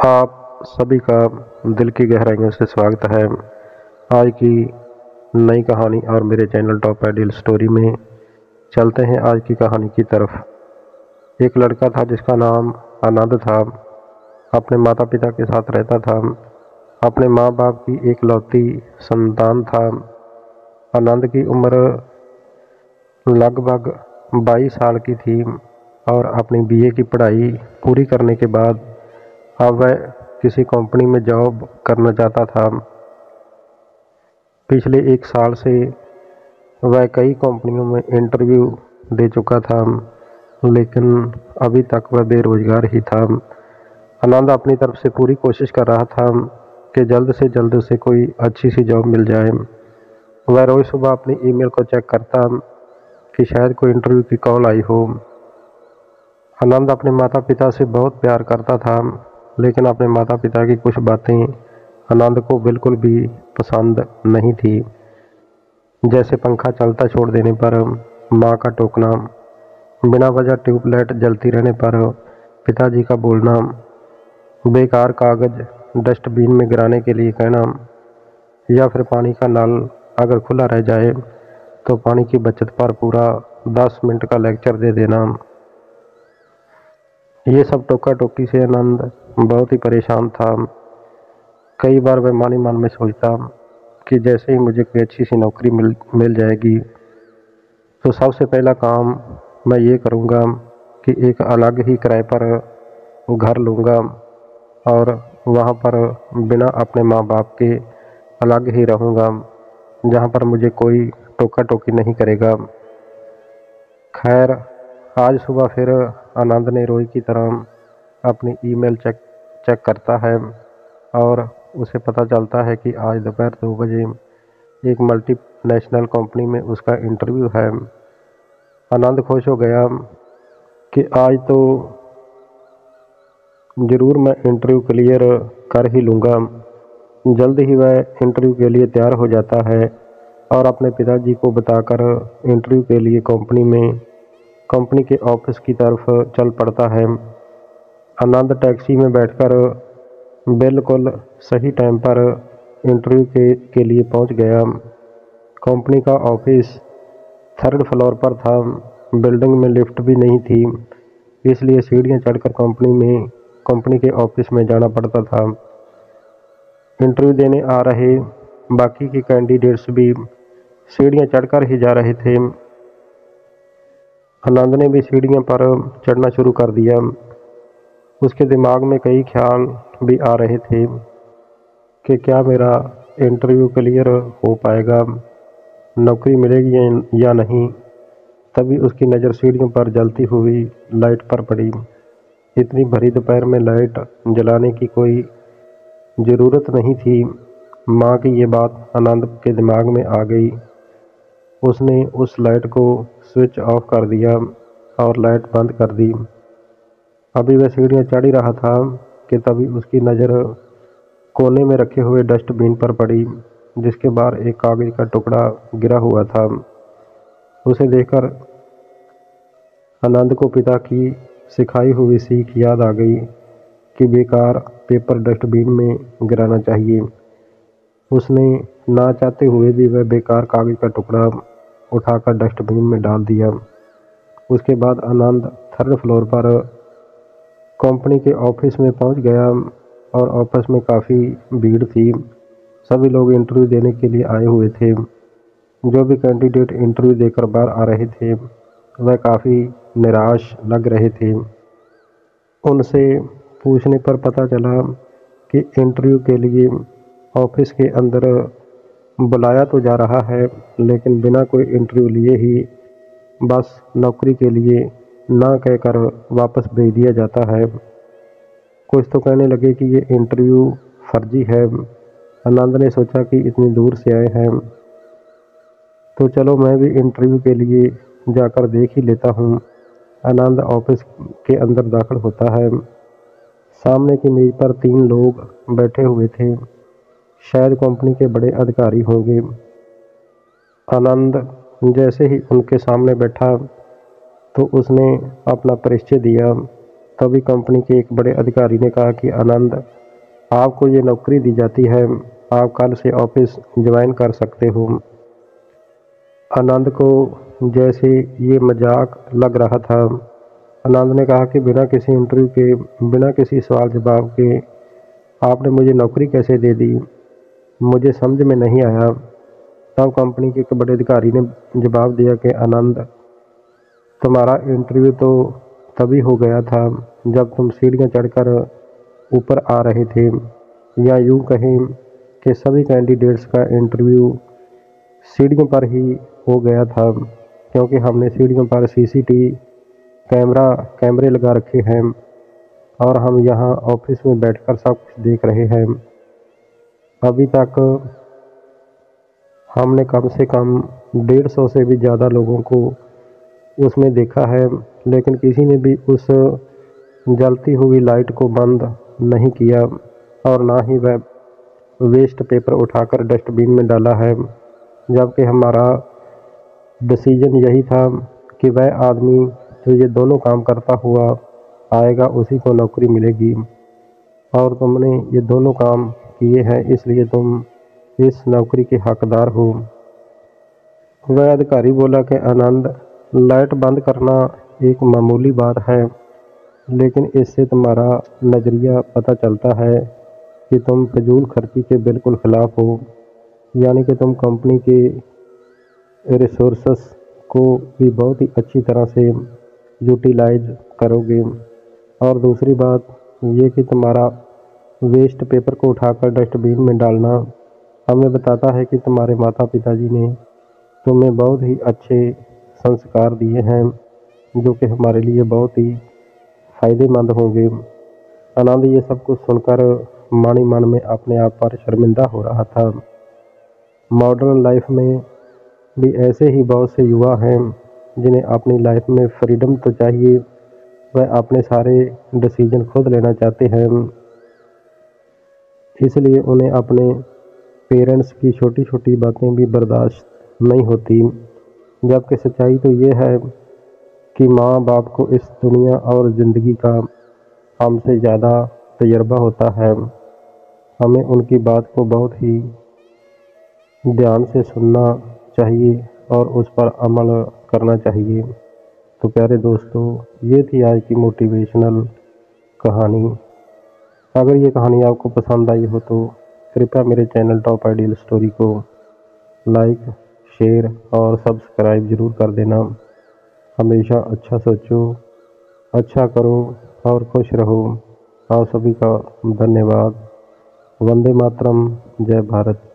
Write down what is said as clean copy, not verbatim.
आप सभी का दिल की गहराइयों से स्वागत है आज की नई कहानी और मेरे चैनल टॉप आइडियल स्टोरी में। चलते हैं आज की कहानी की तरफ। एक लड़का था जिसका नाम आनंद था। अपने माता पिता के साथ रहता था। अपने माँ बाप की एक लौती संतान था। आनंद की उम्र लगभग 22 साल की थी और अपनी बीए की पढ़ाई पूरी करने के बाद अब वह किसी कंपनी में जॉब करना चाहता था। पिछले 1 साल से वह कई कंपनियों में इंटरव्यू दे चुका था, लेकिन अभी तक वह बेरोजगार ही था। आनंद अपनी तरफ से पूरी कोशिश कर रहा था कि जल्द से जल्द उसे कोई अच्छी सी जॉब मिल जाए। वह रोज़ सुबह अपनी ईमेल को चेक करता कि शायद कोई इंटरव्यू की कॉल आई हो। आनंद अपने माता पिता से बहुत प्यार करता था, लेकिन अपने माता पिता की कुछ बातें आनंद को बिल्कुल भी पसंद नहीं थी। जैसे पंखा चलता छोड़ देने पर माँ का टोकना, बिना वजह ट्यूबलाइट जलती रहने पर पिताजी का बोलना, बेकार कागज डस्टबिन में गिराने के लिए कहना, या फिर पानी का नल अगर खुला रह जाए तो पानी की बचत पर पूरा 10 मिनट का लेक्चर दे देना। ये सब टोका टोकी से आनंद बहुत ही परेशान था। कई बार वह मन ही मन में सोचता कि जैसे ही मुझे कोई अच्छी सी नौकरी मिल जाएगी तो सबसे पहला काम मैं ये करूँगा कि एक अलग ही किराए पर घर लूँगा और वहाँ पर बिना अपने माँ बाप के अलग ही रहूँगा, जहाँ पर मुझे कोई टोका टोकी नहीं करेगा। खैर, आज सुबह फिर आनंद ने रोज की तरह अपनी ईमेल चेक करता है और उसे पता चलता है कि आज दोपहर 2 बजे एक मल्टीनेशनल कंपनी में उसका इंटरव्यू है। आनंद खुश हो गया कि आज तो ज़रूर मैं इंटरव्यू क्लियर कर ही लूँगा। जल्द ही वह इंटरव्यू के लिए तैयार हो जाता है और अपने पिताजी को बताकर इंटरव्यू के लिए कंपनी के ऑफिस की तरफ चल पड़ता है। आनंद टैक्सी में बैठकर बिल्कुल सही टाइम पर इंटरव्यू के लिए पहुंच गया। कंपनी का ऑफिस 3rd फ्लोर पर था। बिल्डिंग में लिफ्ट भी नहीं थी, इसलिए सीढ़ियां चढ़कर कंपनी के ऑफिस में जाना पड़ता था। इंटरव्यू देने आ रहे बाकी के कैंडिडेट्स भी सीढ़ियां चढ़कर ही जा रहे थे। आनंद ने भी सीढ़ियों पर चढ़ना शुरू कर दिया। उसके दिमाग में कई ख्याल भी आ रहे थे कि क्या मेरा इंटरव्यू क्लियर हो पाएगा, नौकरी मिलेगी या नहीं। तभी उसकी नज़र सीढ़ियों पर जलती हुई लाइट पर पड़ी। इतनी भरी दोपहर में लाइट जलाने की कोई ज़रूरत नहीं थी। माँ की ये बात आनंद के दिमाग में आ गई। उसने उस लाइट को स्विच ऑफ कर दिया और लाइट बंद कर दी। अभी वह सीढ़ियाँ चढ़ ही रहा था कि तभी उसकी नज़र कोने में रखे हुए डस्टबिन पर पड़ी, जिसके बाहर एक कागज का टुकड़ा गिरा हुआ था। उसे देखकर आनंद को पिता की सिखाई हुई सीख याद आ गई कि बेकार पेपर डस्टबिन में गिराना चाहिए। उसने ना चाहते हुए भी वह बेकार कागज का टुकड़ा उठाकर डस्टबिन में डाल दिया। उसके बाद आनंद 3rd फ्लोर पर कंपनी के ऑफिस में पहुंच गया और ऑफिस में काफ़ी भीड़ थी। सभी लोग इंटरव्यू देने के लिए आए हुए थे। जो भी कैंडिडेट इंटरव्यू देकर बाहर आ रहे थे वह काफ़ी निराश लग रहे थे। उनसे पूछने पर पता चला कि इंटरव्यू के लिए ऑफिस के अंदर बुलाया तो जा रहा है, लेकिन बिना कोई इंटरव्यू लिए ही बस नौकरी के लिए ना कहकर वापस भेज दिया जाता है। कुछ तो कहने लगे कि ये इंटरव्यू फर्जी है। आनंद ने सोचा कि इतनी दूर से आए हैं तो चलो मैं भी इंटरव्यू के लिए जाकर देख ही लेता हूँ। आनंद ऑफिस के अंदर दाखिल होता है। सामने की मेज पर 3 लोग बैठे हुए थे। शायद कंपनी के बड़े अधिकारी होंगे। आनंद जैसे ही उनके सामने बैठा तो उसने अपना परिचय दिया। तभी कंपनी के एक बड़े अधिकारी ने कहा कि आनंद, आपको ये नौकरी दी जाती है, आप कल से ऑफिस ज्वाइन कर सकते हो। आनंद को जैसे ये मजाक लग रहा था। आनंद ने कहा कि बिना किसी इंटरव्यू के, बिना किसी सवाल जवाब के आपने मुझे नौकरी कैसे दे दी, मुझे समझ में नहीं आया। तब कंपनी के एक बड़े अधिकारी ने जवाब दिया कि आनंद, तुम्हारा इंटरव्यू तो तभी हो गया था जब तुम सीढ़ियाँ चढ़कर ऊपर आ रहे थे, या यूँ कहें कि सभी कैंडिडेट्स का इंटरव्यू सीढ़ियों पर ही हो गया था, क्योंकि हमने सीढ़ियों पर सीसीटीवी कैमरे लगा रखे हैं और हम यहाँ ऑफिस में बैठकर सब कुछ देख रहे हैं। अभी तक हमने कम से कम 150 से भी ज़्यादा लोगों को उसमें देखा है, लेकिन किसी ने भी उस जलती हुई लाइट को बंद नहीं किया और ना ही वह वेस्ट पेपर उठाकर डस्टबिन में डाला है, जबकि हमारा डिसीजन यही था कि वह आदमी जो ये दोनों काम करता हुआ आएगा उसी को नौकरी मिलेगी, और तुमने ये दोनों काम किए हैं, इसलिए तुम इस नौकरी के हकदार हो। वह अधिकारी बोला कि आनंद, लाइट बंद करना एक मामूली बात है, लेकिन इससे तुम्हारा नज़रिया पता चलता है कि तुम फजूल खर्ची के बिल्कुल खिलाफ हो, यानी कि तुम कंपनी के रिसोर्सेस को भी बहुत ही अच्छी तरह से यूटिलाइज करोगे। और दूसरी बात ये कि तुम्हारा वेस्ट पेपर को उठाकर डस्टबिन में डालना हमें बताता है कि तुम्हारे माता पिताजी ने तुम्हें बहुत ही अच्छे संस्कार दिए हैं, जो कि हमारे लिए बहुत ही फ़ायदेमंद होंगे। आनंद ये सब कुछ सुनकर मन ही मन में अपने आप पर शर्मिंदा हो रहा था। मॉडर्न लाइफ में भी ऐसे ही बहुत से युवा हैं जिन्हें अपनी लाइफ में फ्रीडम तो चाहिए, वह अपने सारे डिसीजन खुद लेना चाहते हैं, इसलिए उन्हें अपने पेरेंट्स की छोटी छोटी बातें भी बर्दाश्त नहीं होती। जबकि सच्चाई तो ये है कि माँ बाप को इस दुनिया और ज़िंदगी का हमसे ज़्यादा तजर्बा होता है। हमें उनकी बात को बहुत ही ध्यान से सुनना चाहिए और उस पर अमल करना चाहिए। तो प्यारे दोस्तों, ये थी आज की मोटिवेशनल कहानी। अगर ये कहानी आपको पसंद आई हो तो कृपया मेरे चैनल टॉप आइडियल स्टोरी को लाइक, शेयर और सब्सक्राइब ज़रूर कर देना। हमेशा अच्छा सोचो, अच्छा करो और खुश रहो। आप सभी का धन्यवाद। वंदे मातरम। जय भारत।